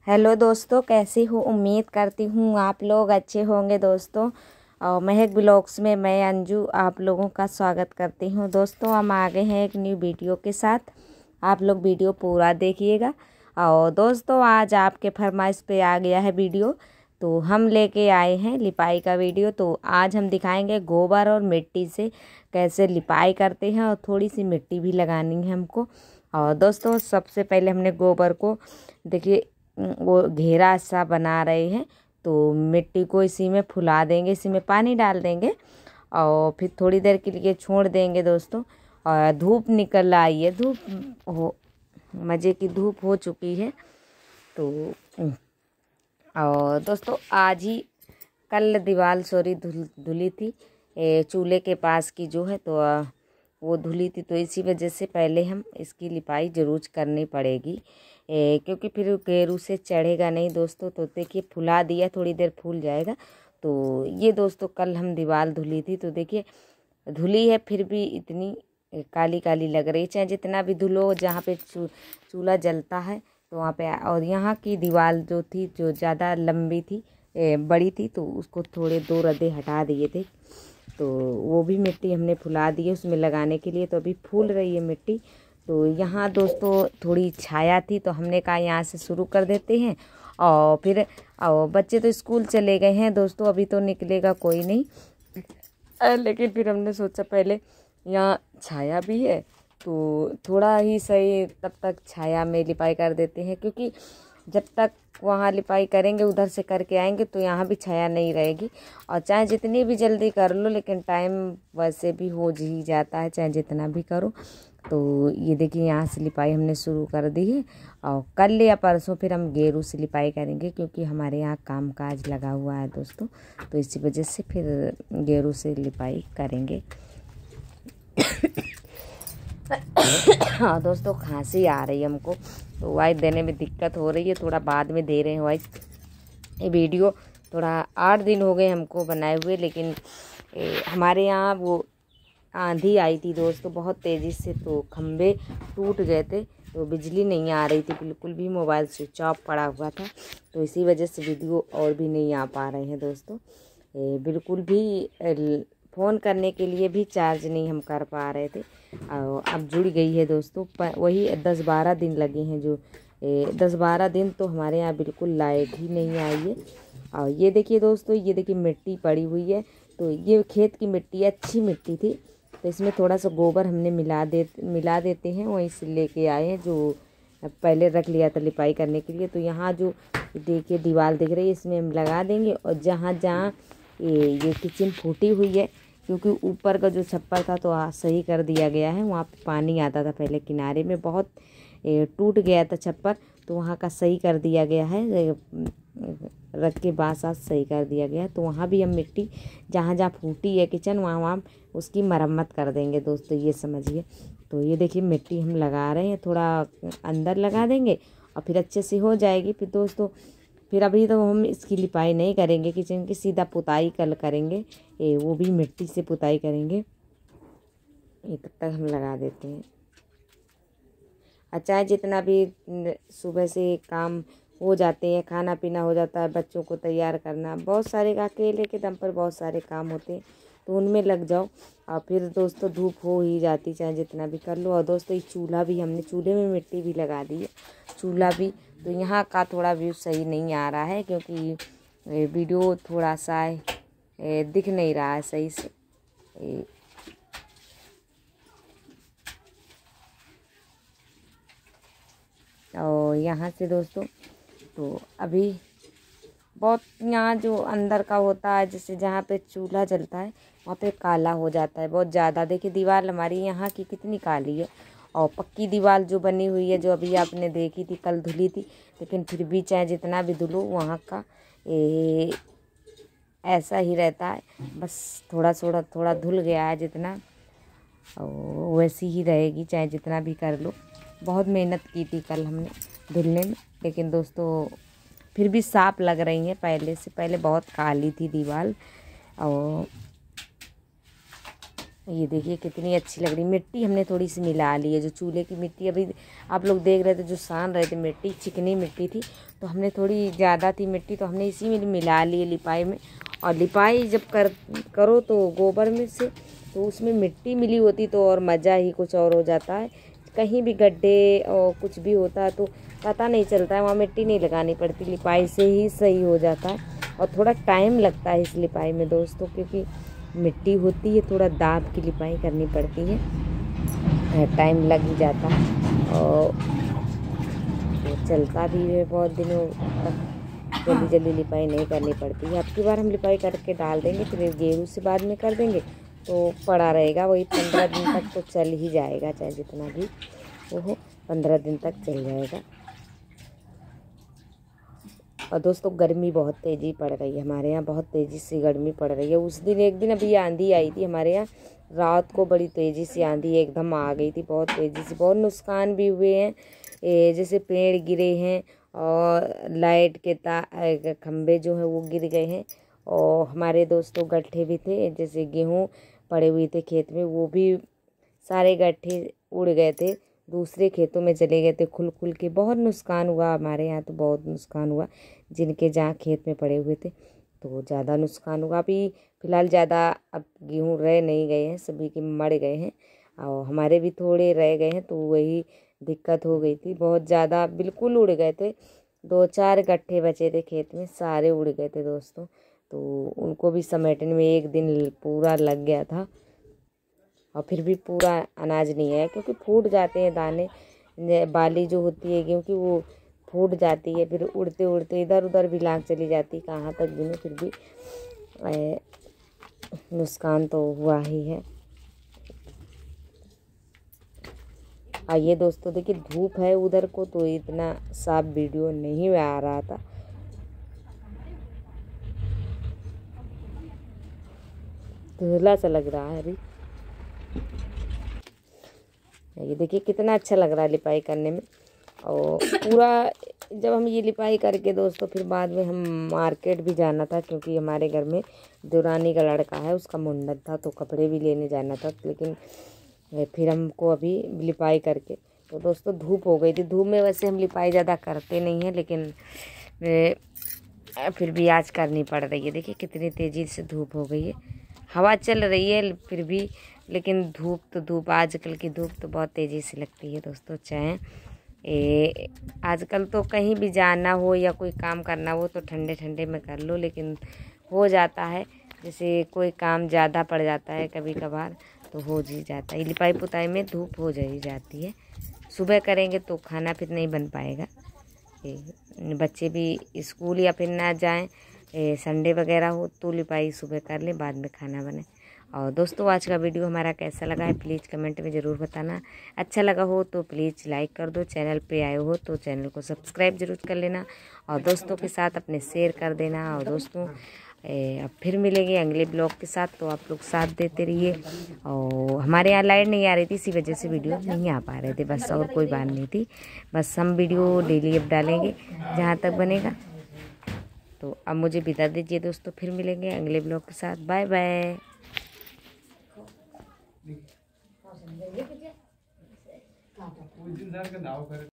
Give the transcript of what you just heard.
Hello दोस्तों, कैसी हूँ। उम्मीद करती हूँ आप लोग अच्छे होंगे दोस्तों। और महक ब्लॉग्स में मैं अंजू आप लोगों का स्वागत करती हूँ। दोस्तों हम आ गए हैं एक न्यू वीडियो के साथ। आप लोग वीडियो पूरा देखिएगा। और दोस्तों आज आपके फरमाइश पे आ गया है वीडियो, तो हम लेके आए हैं लिपाई का वीडियो। तो आज हम दिखाएंगे गोबर और मिट्टी से कैसे लिपाई करते हैं, और थोड़ी सी मिट्टी भी लगानी है हमको। और दोस्तों सबसे पहले हमने गोबर को देखिए वो घेरा सा बना रहे हैं, तो मिट्टी को इसी में फुला देंगे, इसी में पानी डाल देंगे और फिर थोड़ी देर के लिए छोड़ देंगे दोस्तों। और धूप निकल आई है, धूप हो मज़े की धूप हो चुकी है। तो और दोस्तों आज ही कल दीवार धुली थी चूल्हे के पास की जो है, तो वो धुली थी, तो इसी वजह से पहले हम इसकी लिपाई ज़रूर करनी पड़ेगी क्योंकि फिर गेरू से चढ़ेगा नहीं दोस्तों। तो देखिए फुला दिया, थोड़ी देर फूल जाएगा। तो ये दोस्तों कल हम दीवार धुली थी, तो देखिए धुली है फिर भी इतनी काली काली लग रही। चाहे जितना भी धुलो, जहाँ पे चूल्हा जलता है तो वहाँ पे। और यहाँ की दीवार जो थी, जो ज़्यादा लंबी थी बड़ी थी, तो उसको थोड़े 2 रद्दे हटा दिए थे, तो वो भी मिट्टी हमने फुला दी है उसमें लगाने के लिए। तो अभी फूल रही है मिट्टी। तो यहाँ दोस्तों थोड़ी छाया थी, तो हमने कहा यहाँ से शुरू कर देते हैं। और फिर बच्चे तो स्कूल चले गए हैं दोस्तों, अभी तो निकलेगा कोई नहीं। लेकिन फिर हमने सोचा पहले यहाँ छाया भी है तो थोड़ा ही सही, तब तक छाया में लिपाई कर देते हैं, क्योंकि जब तक वहाँ लिपाई करेंगे उधर से करके आएंगे तो यहाँ भी छाया नहीं रहेगी। और चाहे जितनी भी जल्दी कर लो, लेकिन टाइम वैसे भी हो ही जाता है चाहे जितना भी करो। तो ये देखिए यहाँ से लिपाई हमने शुरू कर दी है, और कल या परसों फिर हम गेरू से लिपाई करेंगे, क्योंकि हमारे यहाँ काम काज लगा हुआ है दोस्तों। तो इसी वजह से फिर गेरू से लिपाई करेंगे। हाँ दोस्तों खांसी आ रही है हमको, तो वॉइस देने में दिक्कत हो रही है, थोड़ा बाद में दे रहे हैं वॉइस। ये वीडियो थोड़ा 8 दिन हो गए हमको बनाए हुए, लेकिन हमारे यहाँ वो आंधी आई थी दोस्तों बहुत तेज़ी से, तो खंभे टूट गए थे, तो बिजली नहीं आ रही थी बिल्कुल भी, मोबाइल स्विच ऑफ पड़ा हुआ था। तो इसी वजह से वीडियो और भी नहीं आ पा रहे हैं दोस्तों। बिल्कुल भी फ़ोन करने के लिए भी चार्ज नहीं हम कर पा रहे थे। और अब जुड़ गई है दोस्तों, वही 10-12 दिन लगे हैं, जो 10-12 दिन तो हमारे यहाँ बिल्कुल लाइट ही नहीं आई है। और ये देखिए दोस्तों, ये देखिए मिट्टी पड़ी हुई है, तो ये खेत की मिट्टी अच्छी मिट्टी थी, तो इसमें थोड़ा सा गोबर हमने मिला देते हैं, वहीं से लेके आए हैं, जो पहले रख लिया था लिपाई करने के लिए। तो यहाँ जो देखिए दीवार दिख रही है, इसमें हम लगा देंगे। और जहाँ जहाँ ये किचन फूटी हुई है, क्योंकि ऊपर का जो छप्पर था तो सही कर दिया गया है, वहाँ पे पानी आता था पहले, किनारे में बहुत टूट गया था छप्पर, तो वहाँ का सही कर दिया गया है, रख के बांस सही कर दिया गया। तो वहाँ भी हम मिट्टी जहाँ जहाँ फूटी है किचन, वहाँ उसकी मरम्मत कर देंगे दोस्तों, ये समझिए। तो ये देखिए मिट्टी हम लगा रहे हैं, थोड़ा अंदर लगा देंगे और फिर अच्छे से हो जाएगी। फिर दोस्तों फिर अभी तो हम इसकी लिपाई नहीं करेंगे किचन की, सीधा पुताई कल करेंगे, वो भी मिट्टी से पुताई करेंगे। ये तब तक हम लगा देते हैं। अच्छा जितना भी सुबह से काम हो जाते हैं, खाना पीना हो जाता है, बच्चों को तैयार करना, बहुत सारे अकेले के दम पर बहुत सारे काम होते हैं, तो उनमें लग जाओ। और फिर दोस्तों धूप हो ही जाती चाहे जितना भी कर लो। और दोस्तों इस चूल्हा भी हमने, चूल्हे में मिट्टी भी लगा दी है, चूल्हा भी। तो यहाँ का थोड़ा व्यू सही नहीं आ रहा है, क्योंकि वीडियो थोड़ा सा दिख नहीं रहा है सही से। और यहाँ से दोस्तों तो अभी बहुत यहाँ जो अंदर का होता है, जैसे जहाँ पे चूल्हा जलता है वहाँ पे काला हो जाता है बहुत ज़्यादा। देखिए दीवार हमारी यहाँ की कितनी काली है, और पक्की दीवार जो बनी हुई है, जो अभी आपने देखी थी कल धुली थी, लेकिन फिर भी चाहे जितना भी धुलो वहाँ का ऐसा ही रहता है, बस थोड़ा धुल गया है जितना, और वैसी ही रहेगी चाहे जितना भी कर लो। बहुत मेहनत की थी कल हमने धुलने में, लेकिन दोस्तों फिर भी साफ लग रही हैं, पहले से पहले बहुत काली थी दीवार। और ये देखिए कितनी अच्छी लग रही। मिट्टी हमने थोड़ी सी मिला ली है, जो चूल्हे की मिट्टी अभी आप लोग देख रहे थे जो सान रहे थे मिट्टी, चिकनी मिट्टी थी, तो हमने थोड़ी ज़्यादा थी मिट्टी तो हमने इसी में मिला ली है लिपाई में। और लिपाई जब करो तो गोबर में से, तो उसमें मिट्टी मिली होती तो और मज़ा ही कुछ और हो जाता है। कहीं भी गड्ढे और कुछ भी होता है तो पता नहीं चलता है, वहाँ मिट्टी नहीं लगानी पड़ती, लिपाई से ही सही हो जाता है। और थोड़ा टाइम लगता है इस लिपाई में दोस्तों, क्योंकि मिट्टी होती है, थोड़ा दाब की लिपाई करनी पड़ती है, टाइम लग ही जाता है और तो चलता भी है बहुत दिनों तक। जल्दी जल्दी लिपाई नहीं करनी पड़ती है। अब की बार हम लिपाई करके डाल देंगे, फिर गेहूँ से बाद में कर देंगे तो पड़ा रहेगा, वही 15 दिन तक तो चल ही जाएगा, चाहे जितना भी वो 15 दिन तक चल जाएगा। और दोस्तों गर्मी बहुत तेज़ी पड़ रही है हमारे यहाँ, बहुत तेज़ी से गर्मी पड़ रही है। उस दिन एक दिन अभी आंधी आई थी हमारे यहाँ, रात को बड़ी तेज़ी से आंधी एकदम आ गई थी, बहुत तेज़ी से। बहुत नुकसान भी हुए हैं, जैसे पेड़ गिरे हैं और लाइट के खंभे जो हैं वो गिर गए हैं। और हमारे दोस्तों गट्ठे भी थे, जैसे गेहूँ पड़े हुए थे खेत में, वो भी सारे गट्ठे उड़ गए थे, दूसरे खेतों में चले गए थे खुल खुल के। बहुत नुकसान हुआ हमारे यहाँ, तो बहुत नुकसान हुआ। जिनके जहाँ खेत में पड़े हुए थे तो ज़्यादा नुकसान हुआ। अभी फ़िलहाल ज़्यादा अब गेहूँ रह नहीं गए हैं, सभी के मर गए हैं और हमारे भी थोड़े रह गए हैं, तो वही दिक्कत हो गई थी। बहुत ज़्यादा बिल्कुल उड़ गए थे, 2-4 गट्ठे बचे थे खेत में, सारे उड़ गए थे दोस्तों। तो उनको भी समेटने में एक दिन पूरा लग गया था और फिर भी पूरा अनाज नहीं आया, क्योंकि फूट जाते हैं दाने, बाली जो होती है क्योंकि वो फूट जाती है, फिर उड़ते उड़ते इधर उधर भी लाग चली जाती, कहाँ तक गिने, फिर भी नुकसान तो हुआ ही है। ये दोस्तों देखिए धूप है उधर को, तो इतना साफ वीडियो नहीं आ रहा था। धुंधला सा लग रहा है अभी। ये देखिए कितना अच्छा लग रहा है लिपाई करने में। और पूरा जब हम ये लिपाई करके दोस्तों, फिर बाद में हम मार्केट भी जाना था, क्योंकि हमारे घर में देवरानी का लड़का है, उसका मुंडन था, तो कपड़े भी लेने जाना था। लेकिन फिर हमको अभी लिपाई करके, तो दोस्तों धूप हो गई थी। धूप में वैसे हम लिपाई ज़्यादा करते नहीं हैं, लेकिन फिर भी आज करनी पड़ रही है। देखिए कितनी तेज़ी से धूप हो गई है, हवा चल रही है फिर भी, लेकिन धूप तो धूप, आजकल की धूप तो बहुत तेज़ी से लगती है दोस्तों। चाहे आजकल तो कहीं भी जाना हो या कोई काम करना हो तो ठंडे ठंडे में कर लो, लेकिन हो जाता है जैसे कोई काम ज़्यादा पड़ जाता है कभी कभार, तो हो जी जाता है। लिपाई पुताई में धूप हो जाती है। सुबह करेंगे तो खाना फिर नहीं बन पाएगा, बच्चे भी स्कूल या फिर ना जाएं, संडे वगैरह हो तो लिपाई सुबह कर लें, बाद में खाना बने। और दोस्तों आज का वीडियो हमारा कैसा लगा है प्लीज़ कमेंट में ज़रूर बताना। अच्छा लगा हो तो प्लीज़ लाइक कर दो, चैनल पे आए हो तो चैनल को सब्सक्राइब जरूर कर लेना और दोस्तों के साथ अपने शेयर कर देना। और दोस्तों अब फिर मिलेंगे अगले ब्लॉग के साथ, तो आप लोग साथ देते रहिए। और हमारे यहाँ लाइट नहीं आ रही थी, इसी वजह से वीडियो नहीं आ पा रहे थे, बस और कोई बात नहीं थी। बस हम वीडियो डेली अब डालेंगे जहाँ तक बनेगा। तो अब मुझे विदा दीजिए दोस्तों, फिर मिलेंगे अगले ब्लॉग के साथ। Bye bye.